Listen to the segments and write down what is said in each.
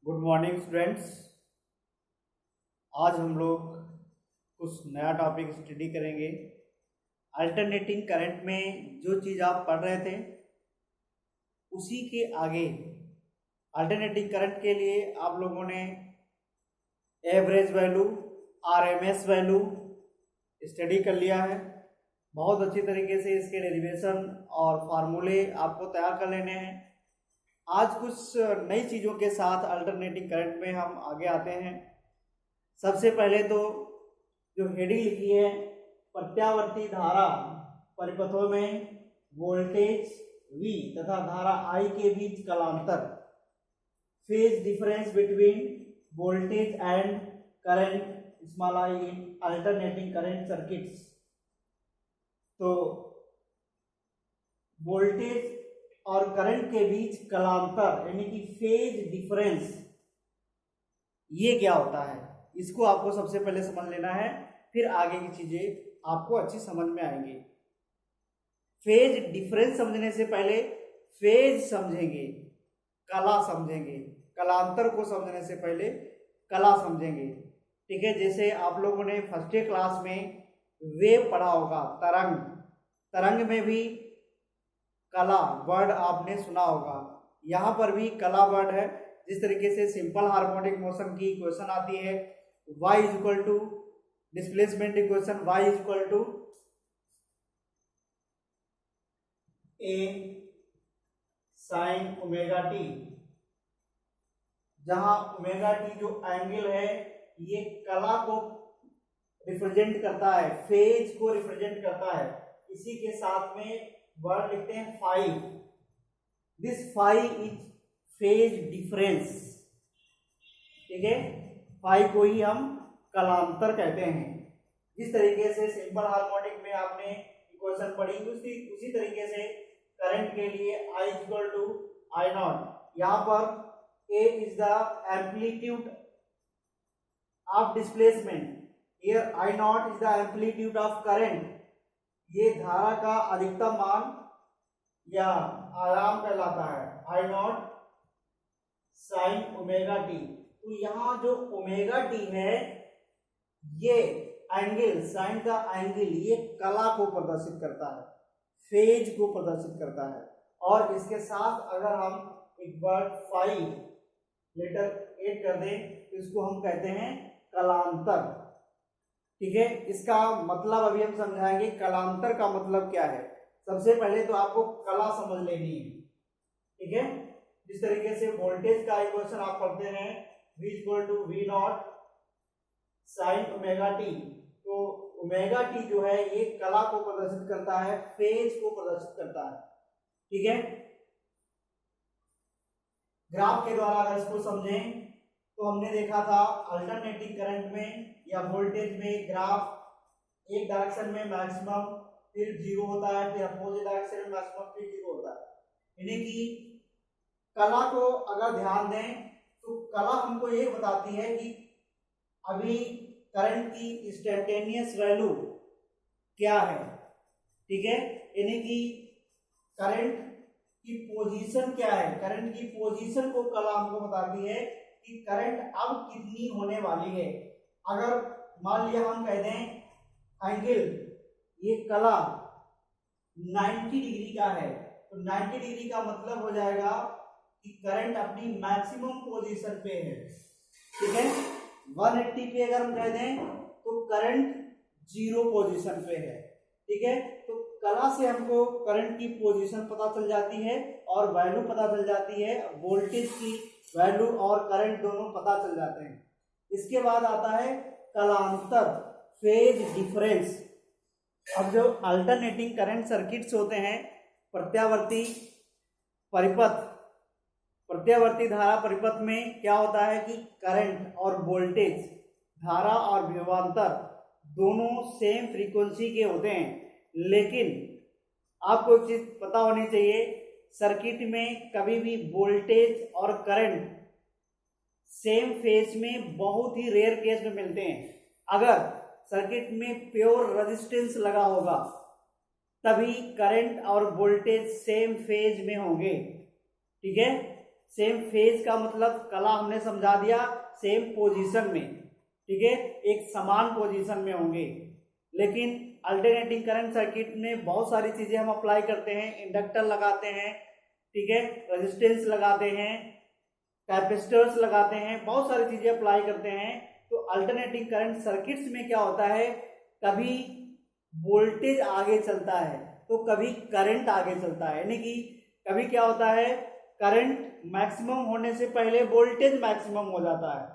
Good morning students. आज हम लोग कुछ नया टॉपिक स्टडी करेंगे। अल्टरनेटिंग करंट में जो चीज़ आप पढ़ रहे थे उसी के आगे अल्टरनेटिंग करंट के लिए आप लोगों ने average value, RMS value study कर लिया है। बहुत अच्छी तरीके से इसके डेरिवेशन और फार्मूले आपको तैयार कर लेने हैं। आज कुछ नई चीज़ों के साथ अल्टरनेटिंग करंट में हम आगे आते हैं। सबसे पहले तो जो हेडिंग लिखी है, प्रत्यावर्ती धारा परिपथों में वोल्टेज V तथा धारा I के बीच कालांतर, phase difference between voltage and current small I in alternating current circuits. तो वोल्टेज और करंट के बीच कालांतर यानी कि फेज डिफरेंस, ये क्या होता है, इसको आपको सबसे पहले समझ लेना है, फिर आगे की चीजें आपको अच्छी समझ में आएंगी। फेज डिफरेंस समझने से पहले फेज समझेंगे, कला समझेंगे, कलांतर को समझने से पहले कला समझेंगे। ठीक है, जैसे आप लोगों ने फर्स्ट क्लास में वेव पढ़ा होगा, तरंग, तरंग में भी कला वर्ड आपने सुना होगा। यहाँ पर भी कला वर्ड है। जिस तरीके से सिंपल हार्मोनिक मोशन की इक्वेशन आती है, y is equal to displacement equation, y is equal to a sine omega T, जहां ओमेगा टी जो एंगल है ये कला को रिप्रेजेंट करता है, फेज को रिप्रेजेंट करता है। इसी के साथ में वर्ड लिखते हैं phi. This phi is phase difference. ठीक है, फाई को ही हम कलांतर कहते हैं। जिस तरीके से सिंपल हार्मोनिक में आपने इक्वेशन पढ़ी, उसी तरीके से करंट के लिए I equal to I naught. यहाँ पर A is the amplitude of displacement, here I naught is the amplitude of current. ये धारा का अधिकतम मान या आयाम कहलाता है, I naught sine omega T. तो यहाँ जो ओमेगा टी है, ये एंगल, साइन का एंगल, ये कला को प्रदर्शित करता है, फेज को प्रदर्शित करता है। और इसके साथ अगर हम एक वर्ड फाई लेटर ऐड कर दें तो इसको हम कहते हैं कलांतर। ठीक है, इसका मतलब अभी हम समझाएंगे कलांतर का मतलब क्या है। सबसे पहले तो आपको कला समझ लेनी है। ठीक है, जिस तरीके से वोल्टेज का इक्वेशन आप पढ़ते हैं, V equal to V naught sine omega T, तो ओमेगा टी जो है ये कला को प्रदर्शित करता है, फेज को प्रदर्शित करता है। ठीक है, ग्राफ के द्वारा अगर इसको समझें तो हमने देखा था अल्टरनेटिंग करंट में या वोल्टेज में ग्राफ एक डायरेक्शन में मैक्सिमम फिर जीरो होता है, फिर अपोजिट डायरेक्शन में मैक्सिमम फिर जीरो होता है। यानी कि कला को अगर ध्यान दें तो कला हमको ये बताती है कि अभी करंट की इंस्टेंटेनियस वैल्यू क्या है। ठीक है, यानी कि करंट की पोजीशन क्या है, करंट की पोजीशन को कला हमको बताती है कि करंट अब कितनी होने वाली है। अगर मान लिया हम कह दें एंगल, ये कला 90 डिग्री का है, तो 90 डिग्री का मतलब हो जाएगा कि करंट अपनी मैक्सिमम पोजीशन पे है। ठीक है, 180 पे अगर हम कह दें तो करंट जीरो पोजीशन पे है। ठीक है, तो कला से हमको करंट की पोजीशन पता चल जाती है और वैल्यू पता चल जाती है, वोल्टेज की वैल्यू और करंट दोनों पता चल जाते हैं। इसके बाद आता है कलांतर, फेज डिफरेंस। अब जो अल्टरनेटिंग करंट सर्किट्स होते हैं, प्रत्यावर्ती परिपथ, प्रत्यावर्ती धारा परिपथ में क्या होता है कि करंट और वोल्टेज, धारा और विभवांतर दोनों सेम फ्रीक्वेंसी के होते हैं। लेकिन आपको एक चीज पता होनी चाहिए, सर्किट में कभी भी वोल्टेज और करंट सेम फेज में बहुत ही रेयर केस में मिलते हैं। अगर सर्किट में प्योर रेजिस्टेंस लगा होगा तभी करंट और वोल्टेज सेम फेज में होंगे। ठीक है, सेम फेज का मतलब कला हमने समझा दिया, सेम पोजीशन में, ठीक है, एक समान पोजीशन में होंगे। लेकिन अल्टरनेटिंग करंट सर्किट में बहुत सारी चीजें हम अप्लाई करते हैं, इंडक्टर लगाते हैं, ठीक है, रेजिस्टेंस लगाते हैं, कैपेसिटर्स लगाते हैं, बहुत सारी चीजें अप्लाई करते हैं। तो अल्टरनेटिंग करंट सर्किट्स में क्या होता है, कभी वोल्टेज आगे चलता है तो कभी करंट आगे चलता है, यानी कि कभी क्या होता है, करंट मैक्सिमम होने से पहले वोल्टेज मैक्सिमम हो जाता है,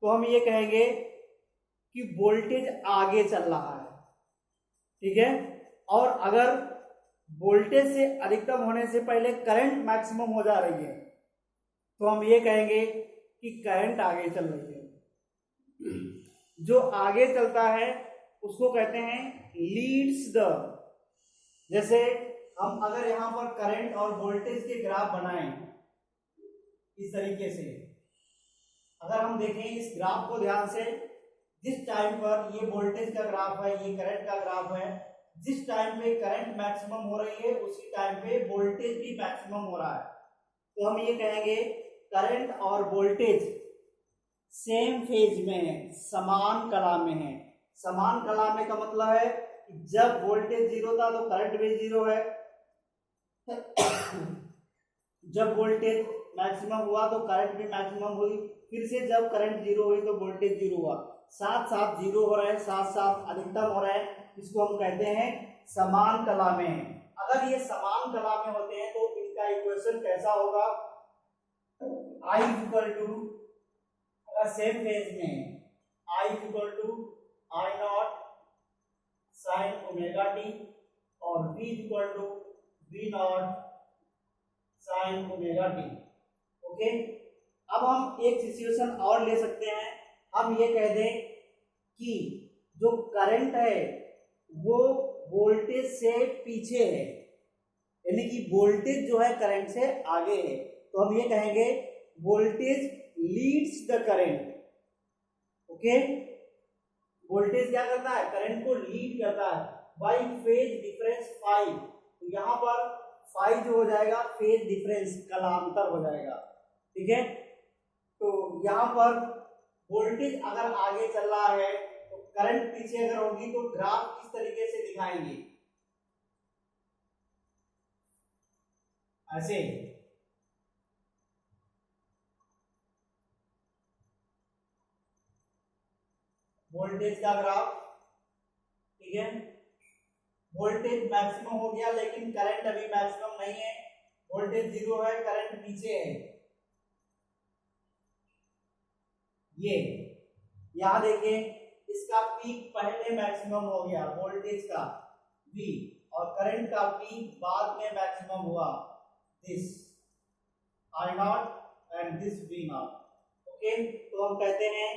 तो हम ये कहेंगे कि वोल्टेज आगे चल रहा है, ठीक है। और अगर वोल्टेज से अधिकतम होने से पहले करंट मैक्सिमम हो जा रही है तो हम ये कहेंगे कि करंट आगे चल रही है। जो आगे चलता है उसको कहते हैं लीड्स द। जैसे हम अगर यहां पर करंट और वोल्टेज के ग्राफ बनाएं इस तरीके से, अगर हम देखें इस ग्राफ को ध्यान से, जिस टाइम पर ये वोल्टेज का ग्राफ है, ये करंट का ग्राफ है, जिस टाइम पे करंट मैक्सिमम हो रही है उसी टाइम पे वोल्टेज भी मैक्सिमम हो रहा है, तो हम ये कहेंगे करंट और वोल्टेज सेम फेज में है, समान कला में है। समान कला में का मतलब है कि जब वोल्टेज जीरो था तो करंट भी जीरो है, जब वोल्टेज मैक्सिमम हुआ तो करंट भी मैक्सिमम हुई, फिर से जब करंट जीरो हुई तो वोल्टेज जीरो हुआ, साथ साथ जीरो हो रहा है, साथ साथ अधिकतम हो रहा है, इसको हम कहते हैं समान कला में है। अगर ये समान कला में होते हैं तो इनका इक्वेशन कैसा होगा, I इक्वल टू, अगर सेम फेज में I equal to I naught sine omega T और V equal to V naught sine omega T. Okay, अब हम एक सिचुएशन और ले सकते हैं, हम ये कह दें कि जो करंट है वो वोल्टेज से पीछे है, यानी कि वोल्टेज जो है करंट से आगे है, तो हम ये कहेंगे voltage leads the current. Okay, voltage क्या करता है, करंट को लीड करता है बाय फेज डिफरेंस फाई। तो यहां पर फाई जो हो जाएगा फेज डिफरेंस, कलांतर हो जाएगा, ठीक है। तो यहां पर वोल्टेज अगर आगे चल रहा है तो करंट पीछे अगर होगी तो ग्राफ किस तरीके से दिखाएंगे, ऐसे। वोल्टेज का ग्राफ, ठीक है, वोल्टेज मैक्सिमम हो गया लेकिन करंट अभी मैक्सिमम नहीं है, वोल्टेज जीरो है, करंट पीछे है, ये यहां देखिए इसका पीक पहले मैक्सिमम हो गया वोल्टेज का V, और करंट का पीक बाद में मैक्सिमम हुआ, this I not and this V not. Okay, तो हम कहते हैं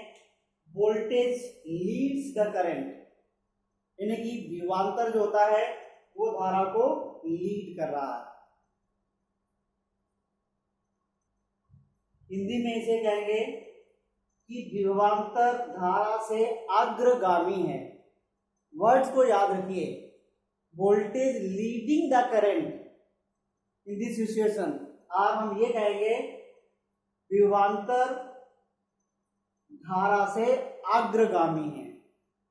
वोल्टेज लीड्स द करंट, यानी कि विभवांतर जो होता है वो धारा को लीड कर रहा है। हिंदी में इसे कहेंगे कि विभवांतर धारा से अग्रगामी है। वर्ड्स को याद रखिए, voltage leading the current in this situation, और हम ये कहेंगे विभवांतर धारा से अग्रगामी है,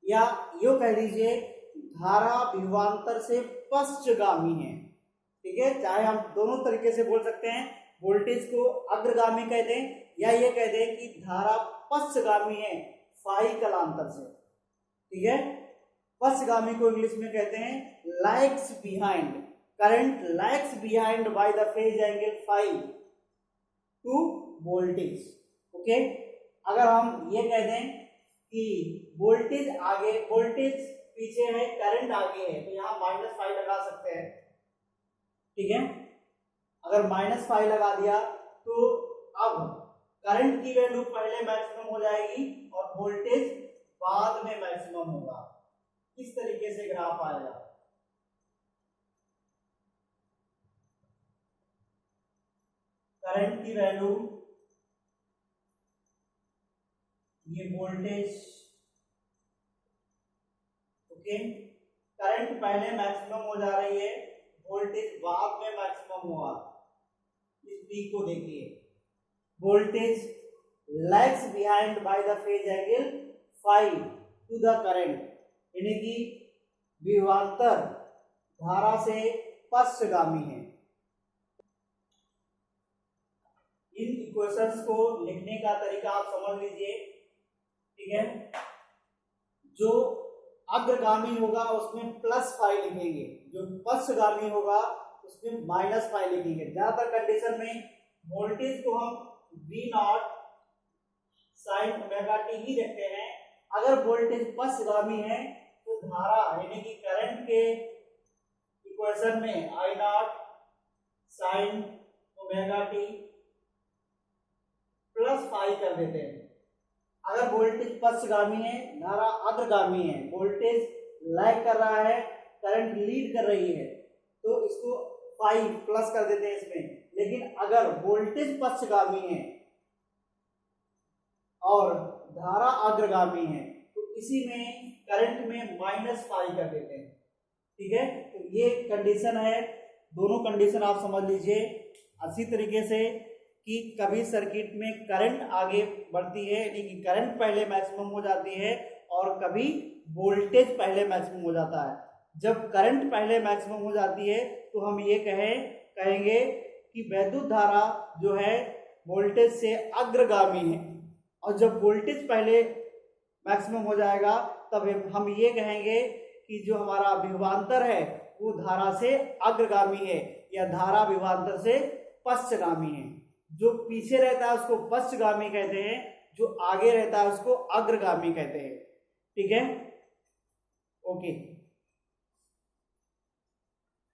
या यो कह लीजिए धारा विभवांतर से पश्चगामी है, ठीक है। चाहे हम दोनों तरीके से बोल सकते हैं, वोल्टेज को अग्रगामी कह दें या ये कह दें कि धारा पश्चगामी है फाई कलांतर से, ठीक है। पश्चगामी को इंग्लिश में कहते हैं lags behind, current lags behind by the phase angle phi to voltage. Okay, अगर हम ये कह दें कि वोल्टेज आगे, वोल्टेज पीछे है, करंट आगे है, तो यहाँ -5 लगा सकते हैं, ठीक है। अगर -5 लगा दिया तो अब करंट की वैल्यू पहले मैक्सिमम हो जाएगी और वोल्टेज बाद में मैक्सिमम होगा, इस तरीके से ग्राफ आएगा। करंट की वैल्यू, ये वोल्टेज, ओके, करंट पहले मैक्सिमम हो जा रही है, वोल्टेज बाद में मैक्सिमम हुआ, इस पीक को देखिए, voltage lags behind by the phase angle phi to the current, यानी कि विभवांतर धारा से पश्चगामी है। इन इक्वेशंस को लिखने का तरीका आप समझ लीजिए, ठीक है। जो अग्रगामी होगा उसमें प्लस फाई लिखेंगे, जो पश्चगामी होगा उसमें माइनस फाई लिखेंगे। ज्यादातर कंडीशन में वोल्टेज को हम V naught sine omega t ही रखते हैं। अगर वोल्टेज पश्चगामी है तो धारा यानी कि करंट के इक्वेशन में I naught sine omega T plus phi कर देते हैं। अगर वोल्टेज पश्चगामी है, धारा अग्रगामी है, वोल्टेज लैग कर रहा है, करंट लीड कर रही है, तो इसको फाई प्लस कर देते हैं इसमें। लेकिन अगर वोल्टेज पश्चगामी है और धारा अग्रगामी है तो इसी में करंट में माइनस फाई कर देते हैं, ठीक है। तो ये कंडीशन है, दोनों कंडीशन आप समझ लीजिए। अच्छी तरीके से कि कभी सर्किट में करंट आगे बढ़ती है यानी कि करंट पहले मैक्सिमम हो जाती है और कभी वोल्टेज पहले मैक्सिमम हो जाता है। जब करंट पहले मैक्सिमम हो जाती है तो हम ये कहेंगे कि वैद्युत धारा जो है वोल्टेज से अग्रगामी है, और जब वोल्टेज पहले मैक्सिमम हो जाएगा तब हम ये कहेंगे कि जो हमारा विभवांतर है वो धारा से अग्रगामी है या धारा विभवांतर से पश्चगामी है। जो पीछे रहता है उसको पश्चगामी कहते हैं, जो आगे रहता है उसको अग्रगामी कहते हैं, ठीक है। ओके।